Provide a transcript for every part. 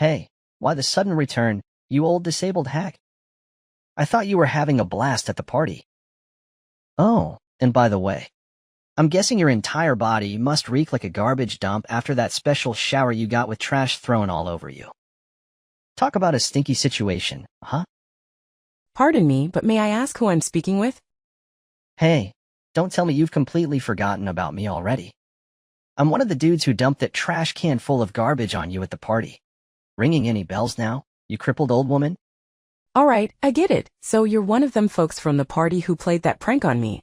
Hey, why the sudden return, you old disabled hack? I thought you were having a blast at the party. Oh, and by the way, I'm guessing your entire body must reek like a garbage dump after that special shower you got with trash thrown all over you. Talk about a stinky situation, huh? Pardon me, but may I ask who I'm speaking with? Hey, don't tell me you've completely forgotten about me already. I'm one of the dudes who dumped that trash can full of garbage on you at the party. Ringing any bells now, you crippled old woman? All right, I get it. So you're one of them folks from the party who played that prank on me.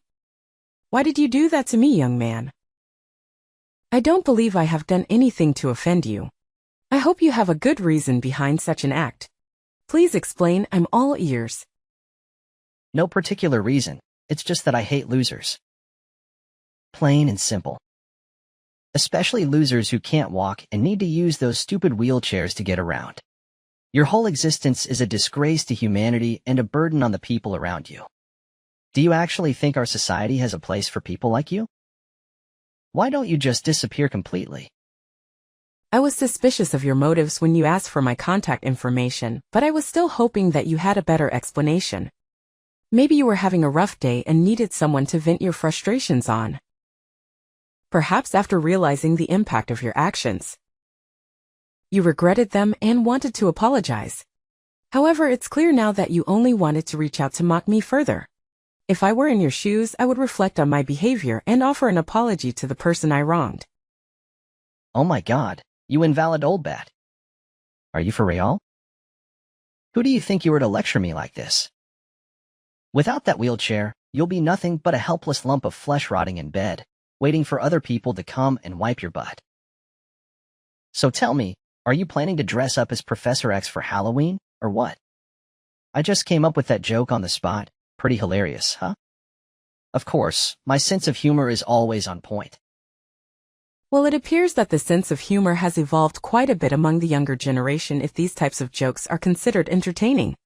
Why did you do that to me, young man? I don't believe I have done anything to offend you. I hope you have a good reason behind such an act. Please explain, I'm all ears. No particular reason, it's just that I hate losers. Plain and simple. Especially losers who can't walk and need to use those stupid wheelchairs to get around. Your whole existence is a disgrace to humanity and a burden on the people around you. Do you actually think our society has a place for people like you? Why don't you just disappear completely? I was suspicious of your motives when you asked for my contact information, but I was still hoping that you had a better explanation. Maybe you were having a rough day and needed someone to vent your frustrations on. Perhaps after realizing the impact of your actions, you regretted them and wanted to apologize. However, it's clear now that you only wanted to reach out to mock me further. If I were in your shoes, I would reflect on my behavior and offer an apology to the person I wronged. Oh my God, you invalid old bat. Are you for real? Who do you think you were to lecture me like this? Without that wheelchair, you'll be nothing but a helpless lump of flesh rotting in bed, waiting for other people to come and wipe your butt. So tell me, are you planning to dress up as Professor X for Halloween, or what? I just came up with that joke on the spot. Pretty hilarious, huh? Of course, my sense of humor is always on point. Well, it appears that the sense of humor has evolved quite a bit among the younger generation if these types of jokes are considered entertaining.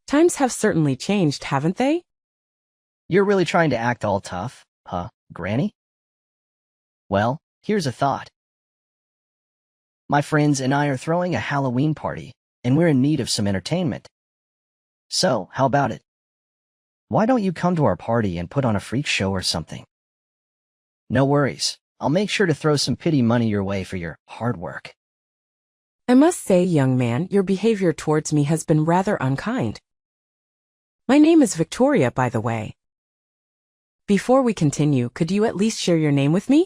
Times have certainly changed, haven't they? You're really trying to act all tough, huh, Granny? Well, here's a thought. My friends and I are throwing a Halloween party, and we're in need of some entertainment. So, how about it? Why don't you come to our party and put on a freak show or something? No worries. I'll make sure to throw some pity money your way for your hard work. I must say, young man, your behavior towards me has been rather unkind. My name is Victoria, by the way. Before we continue, could you at least share your name with me?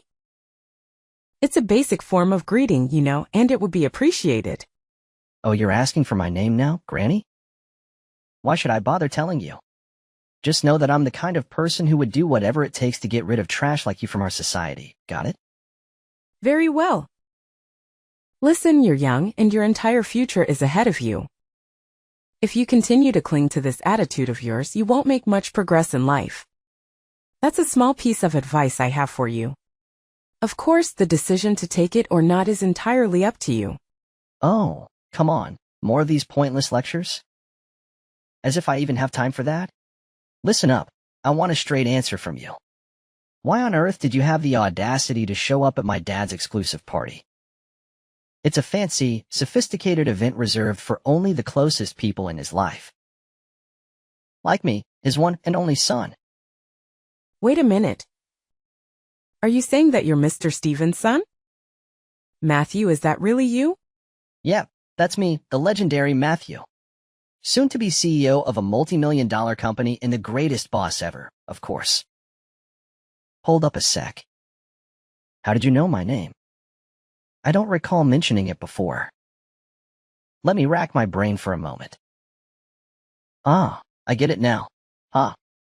It's a basic form of greeting, you know, and it would be appreciated. Oh, you're asking for my name now, Granny? Why should I bother telling you? Just know that I'm the kind of person who would do whatever it takes to get rid of trash like you from our society. Got it? Very well. Listen, you're young, and your entire future is ahead of you. If you continue to cling to this attitude of yours, you won't make much progress in life. That's a small piece of advice I have for you. Of course, the decision to take it or not is entirely up to you. Oh, come on. More of these pointless lectures? As if I even have time for that? Listen up. I want a straight answer from you. Why on earth did you have the audacity to show up at my dad's exclusive party? It's a fancy, sophisticated event reserved for only the closest people in his life. Like me, his one and only son. Wait a minute. Are you saying that you're Mr. Stevens' son? Matthew, is that really you? Yeah, that's me, the legendary Matthew. Soon to be CEO of a multi-million-dollar company and the greatest boss ever, of course. Hold up a sec. How did you know my name? I don't recall mentioning it before. Let me rack my brain for a moment. Ah, I get it now.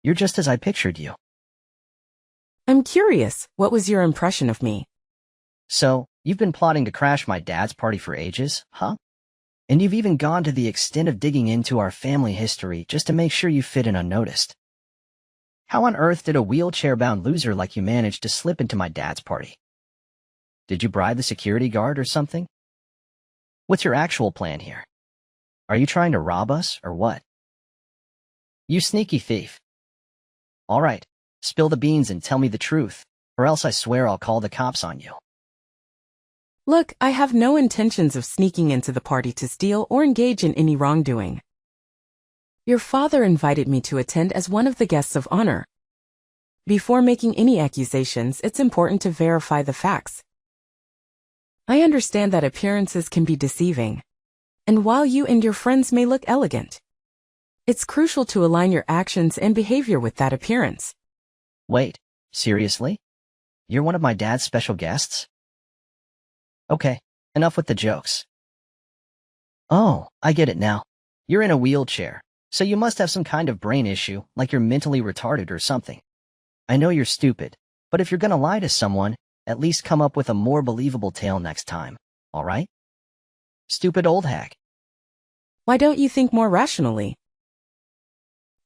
You're just as I pictured you. I'm curious, what was your impression of me? So, you've been plotting to crash my dad's party for ages, huh? And you've even gone to the extent of digging into our family history just to make sure you fit in unnoticed. How on earth did a wheelchair-bound loser like you manage to slip into my dad's party? Did you bribe the security guard or something? What's your actual plan here? Are you trying to rob us, or what? You sneaky thief. All right, spill the beans and tell me the truth, or else I swear I'll call the cops on you. Look, I have no intentions of sneaking into the party to steal or engage in any wrongdoing. Your father invited me to attend as one of the guests of honor. Before making any accusations, it's important to verify the facts. I understand that appearances can be deceiving. And while you and your friends may look elegant, it's crucial to align your actions and behavior with that appearance. Wait, seriously? You're one of my dad's special guests? Okay, enough with the jokes. Oh, I get it now. You're in a wheelchair, so you must have some kind of brain issue, like you're mentally retarded or something. I know you're stupid, but if you're gonna lie to someone, at least come up with a more believable tale next time, alright? Stupid old hack. Why don't you think more rationally?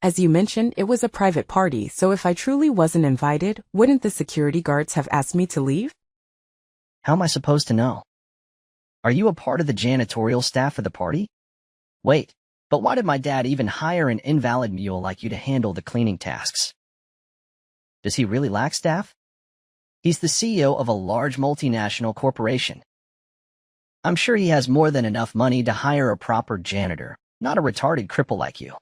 As you mentioned, it was a private party, so if I truly wasn't invited, wouldn't the security guards have asked me to leave? How am I supposed to know? Are you a part of the janitorial staff of the party? Wait, but why did my dad even hire an invalid mule like you to handle the cleaning tasks? Does he really lack staff? He's the CEO of a large multinational corporation. I'm sure he has more than enough money to hire a proper janitor, not a retarded cripple like you.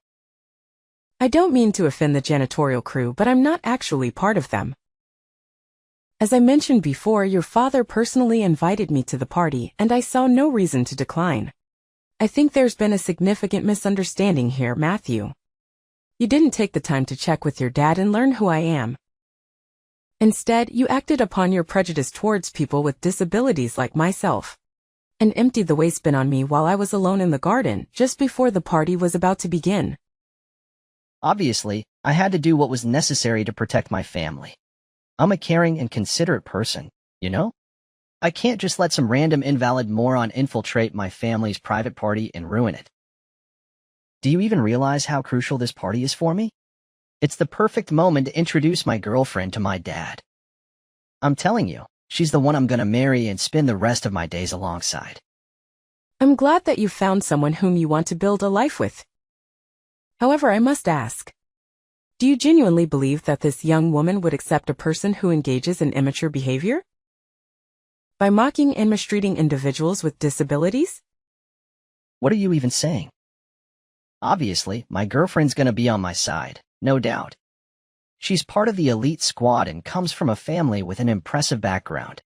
I don't mean to offend the janitorial crew, but I'm not actually part of them. As I mentioned before, your father personally invited me to the party, and I saw no reason to decline. I think there's been a significant misunderstanding here, Matthew. You didn't take the time to check with your dad and learn who I am. Instead, you acted upon your prejudice towards people with disabilities like myself, and emptied the waste bin on me while I was alone in the garden, just before the party was about to begin. Obviously, I had to do what was necessary to protect my family. I'm a caring and considerate person, you know? I can't just let some random invalid moron infiltrate my family's private party and ruin it. Do you even realize how crucial this party is for me? It's the perfect moment to introduce my girlfriend to my dad. I'm telling you, she's the one I'm gonna marry and spend the rest of my days alongside. I'm glad that you found someone whom you want to build a life with. However, I must ask, do you genuinely believe that this young woman would accept a person who engages in immature behavior? By mocking and mistreating individuals with disabilities? What are you even saying? Obviously, my girlfriend's gonna be on my side, no doubt. She's part of the elite squad and comes from a family with an impressive background.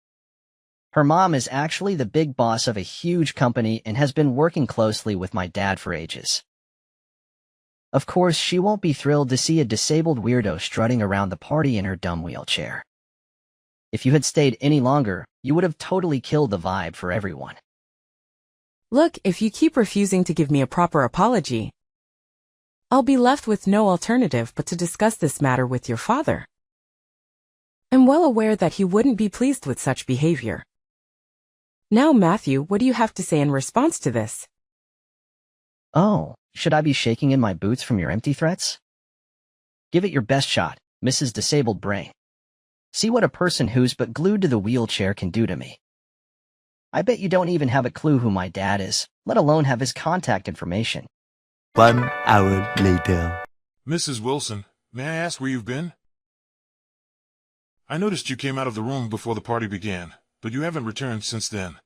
Her mom is actually the big boss of a huge company and has been working closely with my dad for ages. Of course, she won't be thrilled to see a disabled weirdo strutting around the party in her dumb wheelchair. If you had stayed any longer, you would have totally killed the vibe for everyone. Look, if you keep refusing to give me a proper apology, I'll be left with no alternative but to discuss this matter with your father. I'm well aware that he wouldn't be pleased with such behavior. Now, Matthew, what do you have to say in response to this? Oh, should I be shaking in my boots from your empty threats? Give it your best shot, Mrs. Disabled Brain. See what a person who's but glued to the wheelchair can do to me. I bet you don't even have a clue who my dad is, let alone have his contact information. 1 hour later. Mrs. Wilson, may I ask where you've been? I noticed you came out of the room before the party began, but you haven't returned since then.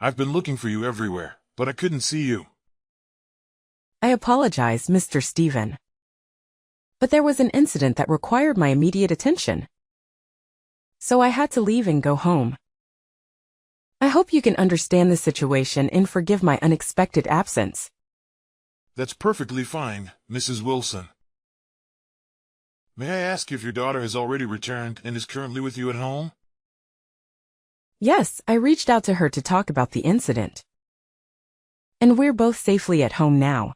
I've been looking for you everywhere, but I couldn't see you. I apologize, Mr. Stephen. But there was an incident that required my immediate attention. So I had to leave and go home. I hope you can understand the situation and forgive my unexpected absence. That's perfectly fine, Mrs. Wilson. May I ask if your daughter has already returned and is currently with you at home? Yes, I reached out to her to talk about the incident. And we're both safely at home now.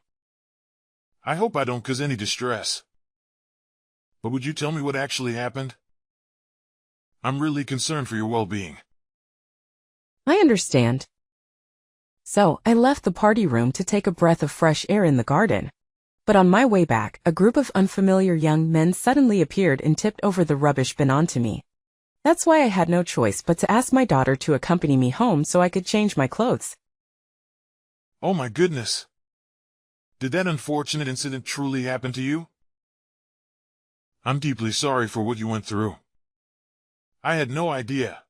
I hope I don't cause any distress. But would you tell me what actually happened? I'm really concerned for your well-being. I understand. So, I left the party room to take a breath of fresh air in the garden. But on my way back, a group of unfamiliar young men suddenly appeared and tipped over the rubbish bin onto me. That's why I had no choice but to ask my daughter to accompany me home so I could change my clothes. Oh my goodness! Did that unfortunate incident truly happen to you? I'm deeply sorry for what you went through. I had no idea.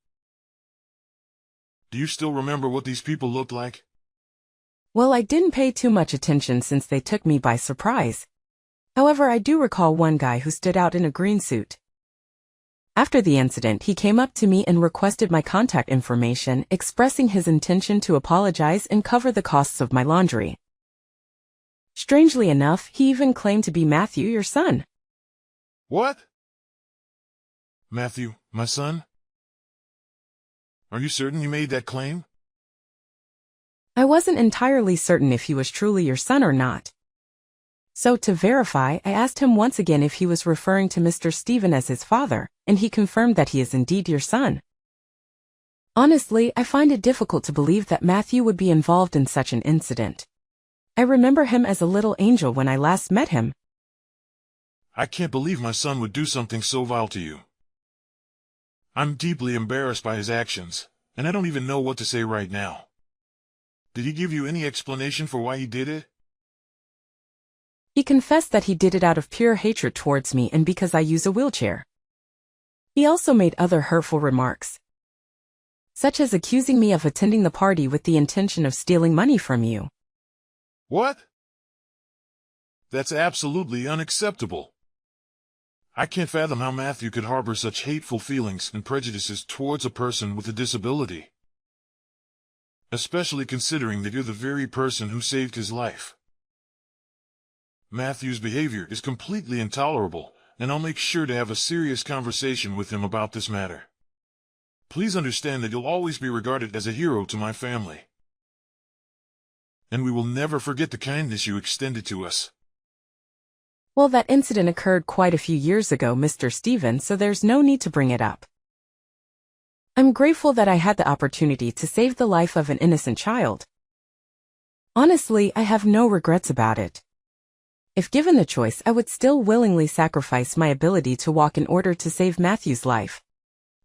Do you still remember what these people looked like? Well, I didn't pay too much attention since they took me by surprise. However, I do recall one guy who stood out in a green suit. After the incident, he came up to me and requested my contact information, expressing his intention to apologize and cover the costs of my laundry. Strangely enough, he even claimed to be Matthew, your son. What? Matthew, my son? Are you certain you made that claim? I wasn't entirely certain if he was truly your son or not. So to verify, I asked him once again if he was referring to Mr. Stephen as his father, and he confirmed that he is indeed your son. Honestly, I find it difficult to believe that Matthew would be involved in such an incident. I remember him as a little angel when I last met him. I can't believe my son would do something so vile to you. I'm deeply embarrassed by his actions, and I don't even know what to say right now. Did he give you any explanation for why he did it? He confessed that he did it out of pure hatred towards me and because I use a wheelchair. He also made other hurtful remarks, such as accusing me of attending the party with the intention of stealing money from you. What? That's absolutely unacceptable. I can't fathom how Matthew could harbor such hateful feelings and prejudices towards a person with a disability, especially considering that you're the very person who saved his life. Matthew's behavior is completely intolerable, and I'll make sure to have a serious conversation with him about this matter. Please understand that you'll always be regarded as a hero to my family, and we will never forget the kindness you extended to us. Well, that incident occurred quite a few years ago, Mr. Stephen, so there's no need to bring it up. I'm grateful that I had the opportunity to save the life of an innocent child. Honestly, I have no regrets about it. If given the choice, I would still willingly sacrifice my ability to walk in order to save Matthew's life.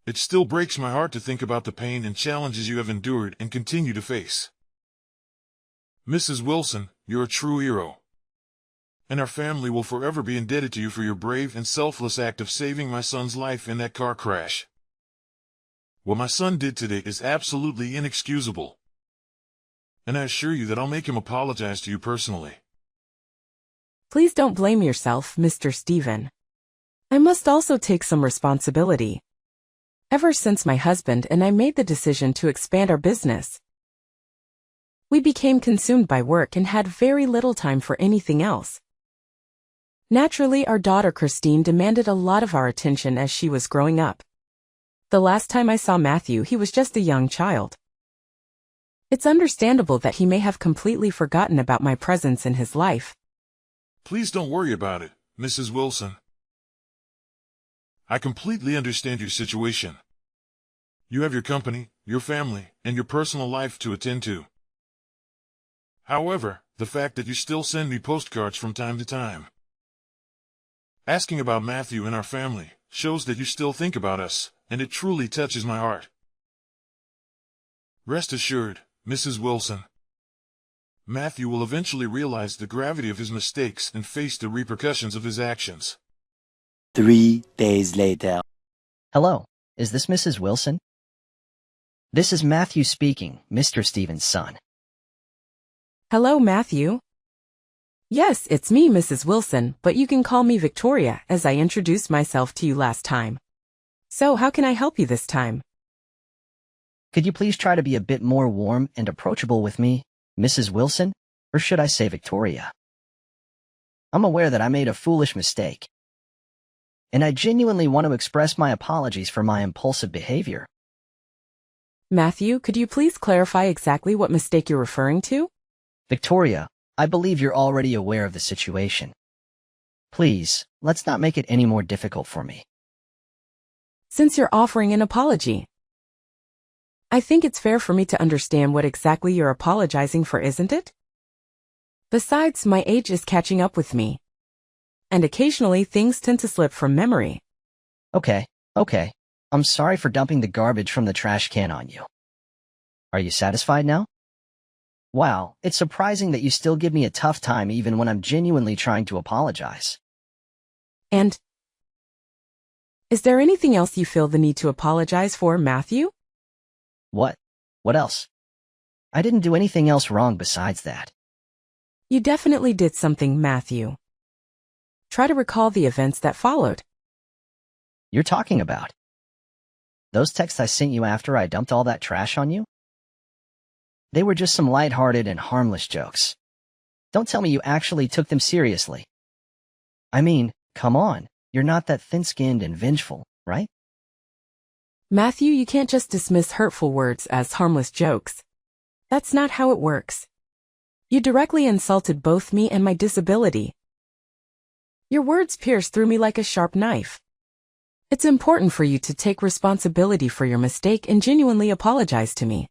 It still breaks my heart to think about the pain and challenges you have endured and continue to face. Mrs. Wilson, you're a true hero, and our family will forever be indebted to you for your brave and selfless act of saving my son's life in that car crash. What my son did today is absolutely inexcusable, and I assure you that I'll make him apologize to you personally. Please don't blame yourself, Mr. Stephen. I must also take some responsibility. Ever since my husband and I made the decision to expand our business, we became consumed by work and had very little time for anything else. Naturally, our daughter Christine demanded a lot of our attention as she was growing up. The last time I saw Matthew, he was just a young child. It's understandable that he may have completely forgotten about my presence in his life. Please don't worry about it, Mrs. Wilson. I completely understand your situation. You have your company, your family, and your personal life to attend to. However, the fact that you still send me postcards from time to time, asking about Matthew and our family, shows that you still think about us, and it truly touches my heart. Rest assured, Mrs. Wilson, Matthew will eventually realize the gravity of his mistakes and face the repercussions of his actions. 3 days later. Hello, is this Mrs. Wilson? This is Matthew speaking, Mr. Stephen's son. Hello, Matthew. Yes, it's me, Mrs. Wilson, but you can call me Victoria, as I introduced myself to you last time. So how can I help you this time? Could you please try to be a bit more warm and approachable with me, Mrs. Wilson, or should I say Victoria? I'm aware that I made a foolish mistake, and I genuinely want to express my apologies for my impulsive behavior. Matthew, could you please clarify exactly what mistake you're referring to? Victoria, I believe you're already aware of the situation. Please, let's not make it any more difficult for me. Since you're offering an apology, I think it's fair for me to understand what exactly you're apologizing for, isn't it? Besides, my age is catching up with me, and occasionally things tend to slip from memory. Okay. I'm sorry for dumping the garbage from the trash can on you. Are you satisfied now? Wow, it's surprising that you still give me a tough time even when I'm genuinely trying to apologize. And is there anything else you feel the need to apologize for, Matthew? What What else? I didn't do anything else wrong besides that. You definitely did something, Matthew. Try to recall the events that followed. You're talking about those texts I sent you after I dumped all that trash on you? They were just some lighthearted and harmless jokes. Don't tell me you actually took them seriously. I mean, come on, you're not that thin-skinned and vengeful, right? Matthew, you can't just dismiss hurtful words as harmless jokes. That's not how it works. You directly insulted both me and my disability. Your words pierced through me like a sharp knife. It's important for you to take responsibility for your mistake and genuinely apologize to me.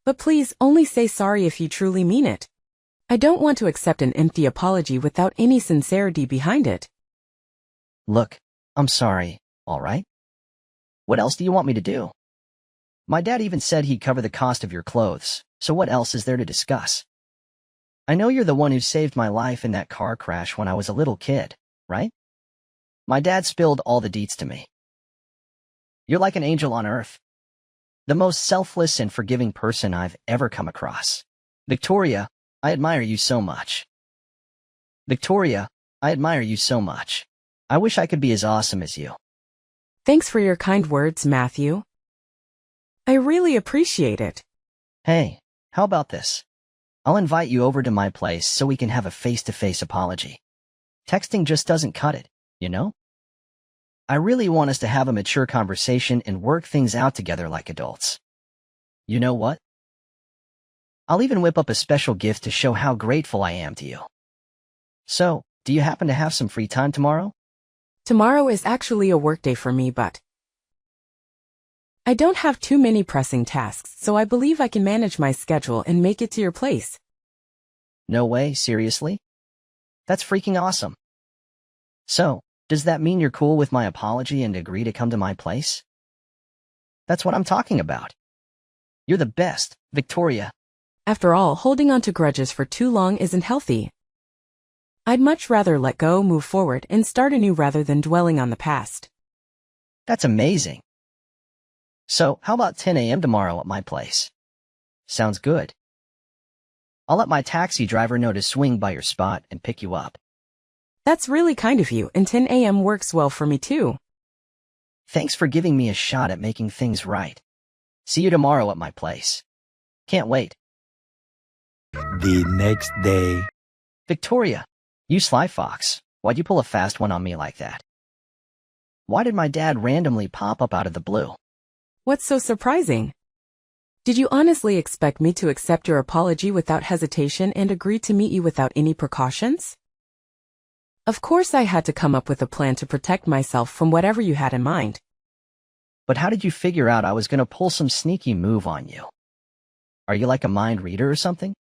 But please only say sorry if you truly mean it. I don't want to accept an empty apology without any sincerity behind it. Look, I'm sorry, all right? What else do you want me to do? My dad even said he'd cover the cost of your clothes, so what else is there to discuss? I know you're the one who saved my life in that car crash when I was a little kid, right? My dad spilled all the deets to me. You're like an angel on earth. The most selfless and forgiving person I've ever come across. Victoria, I admire you so much. Victoria, I admire you so much. I wish I could be as awesome as you. Thanks for your kind words, Matthew. I really appreciate it. Hey, how about this? I'll invite you over to my place so we can have a face-to-face apology. Texting just doesn't cut it, you know? I really want us to have a mature conversation and work things out together like adults. You know what? I'll even whip up a special gift to show how grateful I am to you. So, do you happen to have some free time tomorrow? Tomorrow is actually a workday for me, but I don't have too many pressing tasks, so I believe I can manage my schedule and make it to your place. No way, seriously? That's freaking awesome. So, does that mean you're cool with my apology and agree to come to my place? That's what I'm talking about. You're the best, Victoria. After all, holding on to grudges for too long isn't healthy. I'd much rather let go, move forward, and start anew rather than dwelling on the past. That's amazing. So, how about 10 a.m. tomorrow at my place? Sounds good. I'll let my taxi driver know to swing by your spot and pick you up. That's really kind of you, and 10 a.m. works well for me too. Thanks for giving me a shot at making things right. See you tomorrow at my place. Can't wait. The next day. Victoria, you sly fox, why'd you pull a fast one on me like that? Why did my dad randomly pop up out of the blue? What's so surprising? Did you honestly expect me to accept your apology without hesitation and agree to meet you without any precautions? Of course I had to come up with a plan to protect myself from whatever you had in mind. But how did you figure out I was going to pull some sneaky move on you? Are you like a mind reader or something?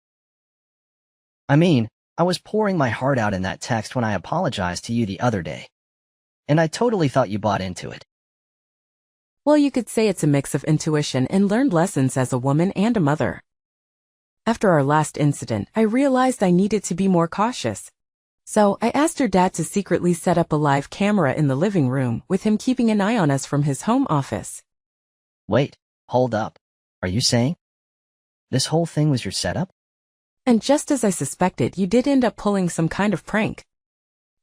I mean, I was pouring my heart out in that text when I apologized to you the other day. And I totally thought you bought into it. Well, you could say it's a mix of intuition and learned lessons as a woman and a mother. After our last incident, I realized I needed to be more cautious. So I asked your dad to secretly set up a live camera in the living room, with him keeping an eye on us from his home office. Wait, hold up. Are you saying this whole thing was your setup? And just as I suspected, you did end up pulling some kind of prank.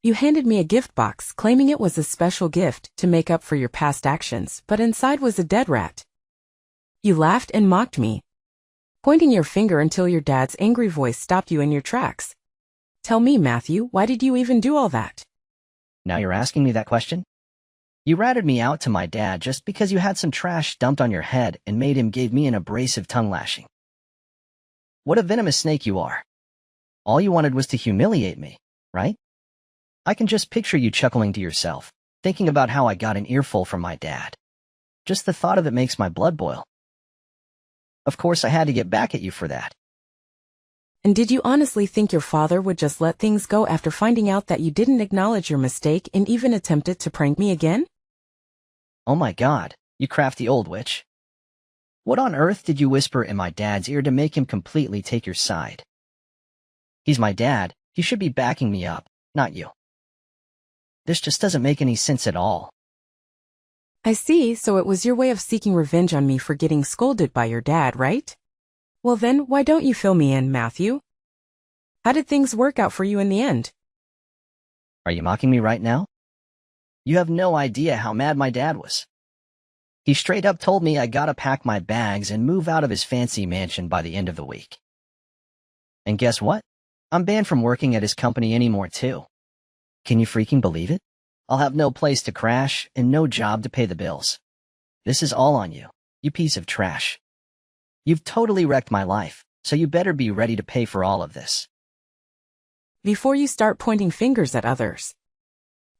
You handed me a gift box, claiming it was a special gift to make up for your past actions, but inside was a dead rat. You laughed and mocked me, pointing your finger until your dad's angry voice stopped you in your tracks. Tell me, Matthew, why did you even do all that? Now you're asking me that question? You ratted me out to my dad just because you had some trash dumped on your head and made him give me an abrasive tongue lashing. What a venomous snake you are. All you wanted was to humiliate me, right? I can just picture you chuckling to yourself, thinking about how I got an earful from my dad. Just the thought of it makes my blood boil. Of course, I had to get back at you for that. And did you honestly think your father would just let things go after finding out that you didn't acknowledge your mistake and even attempted to prank me again? Oh my God, you crafty old witch. What on earth did you whisper in my dad's ear to make him completely take your side? He's my dad. He should be backing me up, not you. This just doesn't make any sense at all. I see, so it was your way of seeking revenge on me for getting scolded by your dad, right? Well then, why don't you fill me in, Matthew? How did things work out for you in the end? Are you mocking me right now? You have no idea how mad my dad was. He straight up told me I gotta pack my bags and move out of his fancy mansion by the end of the week. And guess what? I'm banned from working at his company anymore too. Can you freaking believe it? I'll have no place to crash and no job to pay the bills. This is all on you, you piece of trash. You've totally wrecked my life, so you better be ready to pay for all of this. Before you start pointing fingers at others,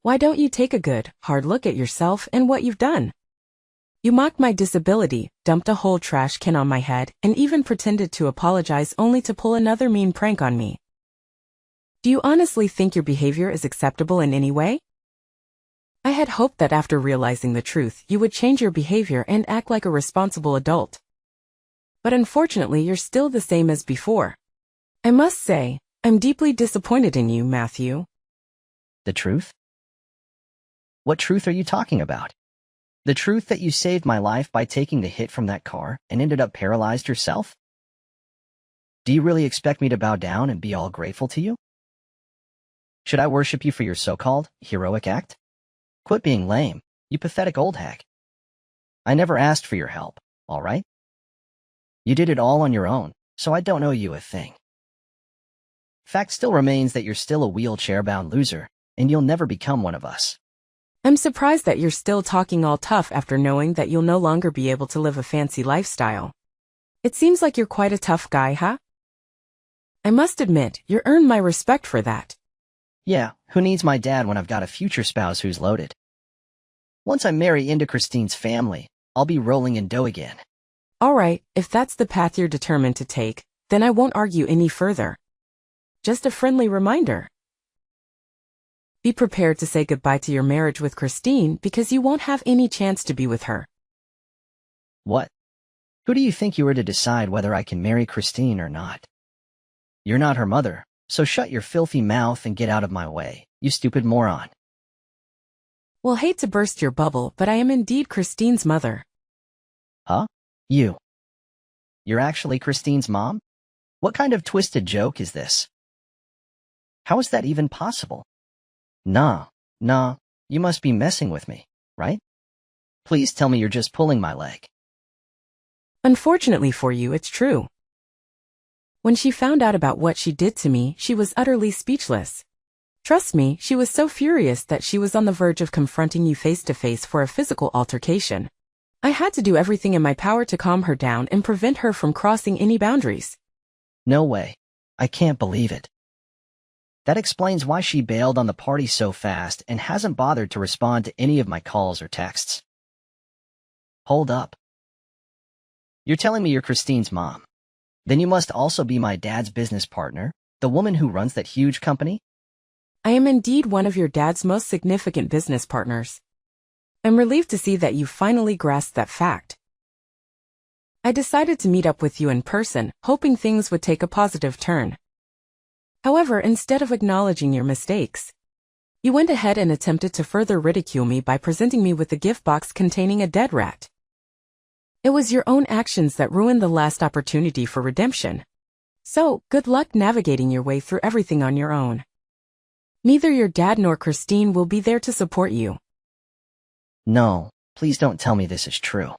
why don't you take a good, hard look at yourself and what you've done? You mocked my disability, dumped a whole trash can on my head, and even pretended to apologize only to pull another mean prank on me. Do you honestly think your behavior is acceptable in any way? I had hoped that after realizing the truth, you would change your behavior and act like a responsible adult. But unfortunately, you're still the same as before. I must say, I'm deeply disappointed in you, Matthew. The truth? What truth are you talking about? The truth that you saved my life by taking the hit from that car and ended up paralyzed yourself? Do you really expect me to bow down and be all grateful to you? Should I worship you for your so-called heroic act? Quit being lame, you pathetic old hag. I never asked for your help, all right? You did it all on your own, so I don't owe you a thing. Fact still remains that you're still a wheelchair-bound loser, and you'll never become one of us. I'm surprised that you're still talking all tough after knowing that you'll no longer be able to live a fancy lifestyle. It seems like you're quite a tough guy, huh? I must admit, you earned my respect for that. Yeah, who needs my dad when I've got a future spouse who's loaded? Once I marry into Christine's family, I'll be rolling in dough again. All right, if that's the path you're determined to take, then I won't argue any further. Just a friendly reminder. Be prepared to say goodbye to your marriage with Christine because you won't have any chance to be with her. What? Who do you think you are to decide whether I can marry Christine or not? You're not her mother, so shut your filthy mouth and get out of my way, you stupid moron. Well, hate to burst your bubble, but I am indeed Christine's mother. Huh? You? You're actually Christine's mom? What kind of twisted joke is this? How is that even possible? Nah, you must be messing with me, right? Please tell me you're just pulling my leg. Unfortunately for you, it's true. When she found out about what she did to me, she was utterly speechless. Trust me, she was so furious that she was on the verge of confronting you face to face for a physical altercation. I had to do everything in my power to calm her down and prevent her from crossing any boundaries. No way. I can't believe it. That explains why she bailed on the party so fast and hasn't bothered to respond to any of my calls or texts. Hold up. You're telling me you're Christine's mom. Then you must also be my dad's business partner, the woman who runs that huge company? I am indeed one of your dad's most significant business partners. I'm relieved to see that you finally grasped that fact. I decided to meet up with you in person, hoping things would take a positive turn. However, instead of acknowledging your mistakes, you went ahead and attempted to further ridicule me by presenting me with a gift box containing a dead rat. It was your own actions that ruined the last opportunity for redemption. So, good luck navigating your way through everything on your own. Neither your dad nor Christine will be there to support you. No, please don't tell me this is true.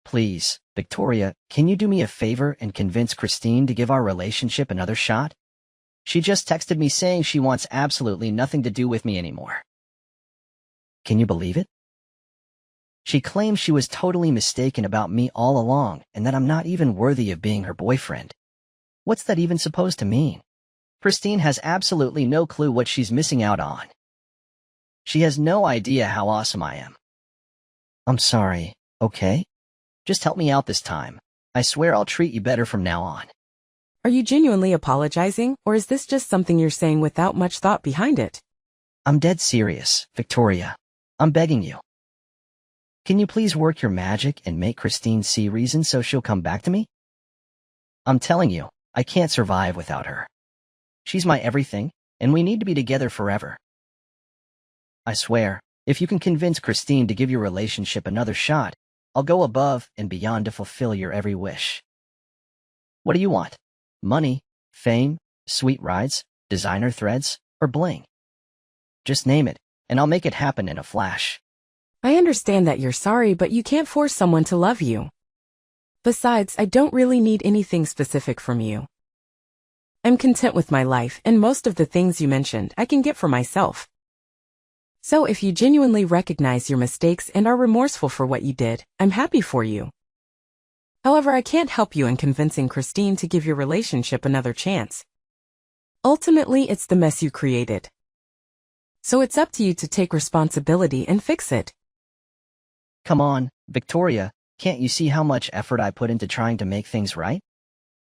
Please, Victoria, can you do me a favor and convince Christine to give our relationship another shot? She just texted me saying she wants absolutely nothing to do with me anymore. Can you believe it? She claims she was totally mistaken about me all along and that I'm not even worthy of being her boyfriend. What's that even supposed to mean? Christine has absolutely no clue what she's missing out on. She has no idea how awesome I am. I'm sorry, okay? Just help me out this time. I swear I'll treat you better from now on. Are you genuinely apologizing, or is this just something you're saying without much thought behind it? I'm dead serious, Victoria. I'm begging you. Can you please work your magic and make Christine see reason so she'll come back to me? I'm telling you, I can't survive without her. She's my everything, and we need to be together forever. I swear, If you can convince Christine to give your relationship another shot, I'll go above and beyond to fulfill your every wish. What do you want? Money, fame, sweet rides, designer threads, or bling? Just name it, and I'll make it happen in a flash. I understand that you're sorry, but you can't force someone to love you. Besides, I don't really need anything specific from you. I'm content with my life, and most of the things you mentioned I can get for myself. So if you genuinely recognize your mistakes and are remorseful for what you did, I'm happy for you. However, I can't help you in convincing Christine to give your relationship another chance. Ultimately, it's the mess you created. So it's up to you to take responsibility and fix it. Come on, Victoria, can't you see how much effort I put into trying to make things right?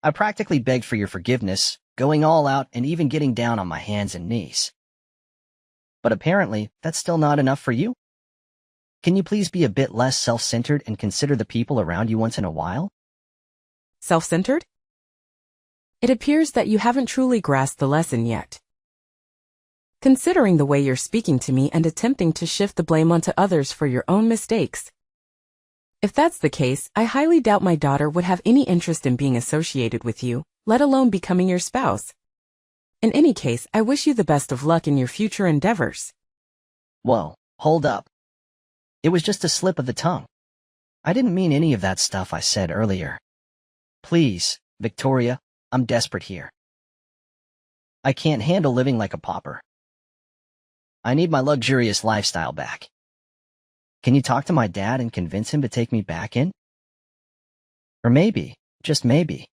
I practically begged for your forgiveness, going all out and even getting down on my hands and knees. But apparently, that's still not enough for you? Can you please be a bit less self-centered and consider the people around you once in a while? Self-centered? It appears that you haven't truly grasped the lesson yet. Considering the way you're speaking to me and attempting to shift the blame onto others for your own mistakes. If that's the case, I highly doubt my daughter would have any interest in being associated with you, let alone becoming your spouse. In any case, I wish you the best of luck in your future endeavors. Whoa, hold up. It was just a slip of the tongue. I didn't mean any of that stuff I said earlier. Please, Victoria, I'm desperate here. I can't handle living like a pauper. I need my luxurious lifestyle back. Can you talk to my dad and convince him to take me back in? Or maybe, just maybe,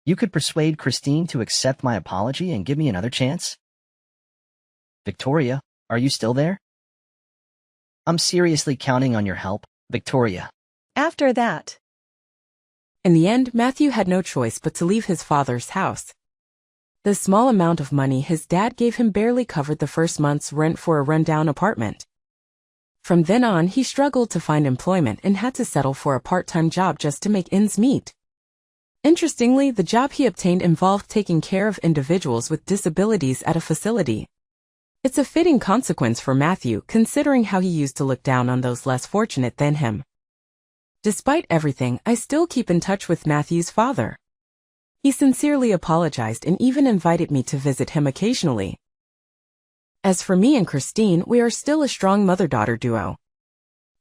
you could persuade Christine to accept my apology and give me another chance? Victoria, are you still there? I'm seriously counting on your help, Victoria. After that, In the end, Matthew had no choice but to leave his father's house. The small amount of money his dad gave him barely covered the first month's rent for a rundown apartment. From then on, he struggled to find employment and had to settle for a part-time job just to make ends meet. Interestingly, the job he obtained involved taking care of individuals with disabilities at a facility. It's a fitting consequence for Matthew, considering how he used to look down on those less fortunate than him. Despite everything, I still keep in touch with Matthew's father. He sincerely apologized and even invited me to visit him occasionally. As for me and Christine, we are still a strong mother-daughter duo.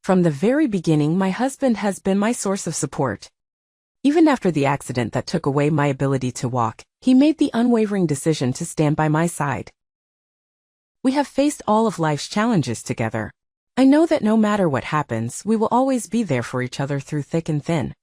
From the very beginning, my husband has been my source of support. Even after the accident that took away my ability to walk, he made the unwavering decision to stand by my side. We have faced all of life's challenges together. I know that no matter what happens, we will always be there for each other through thick and thin.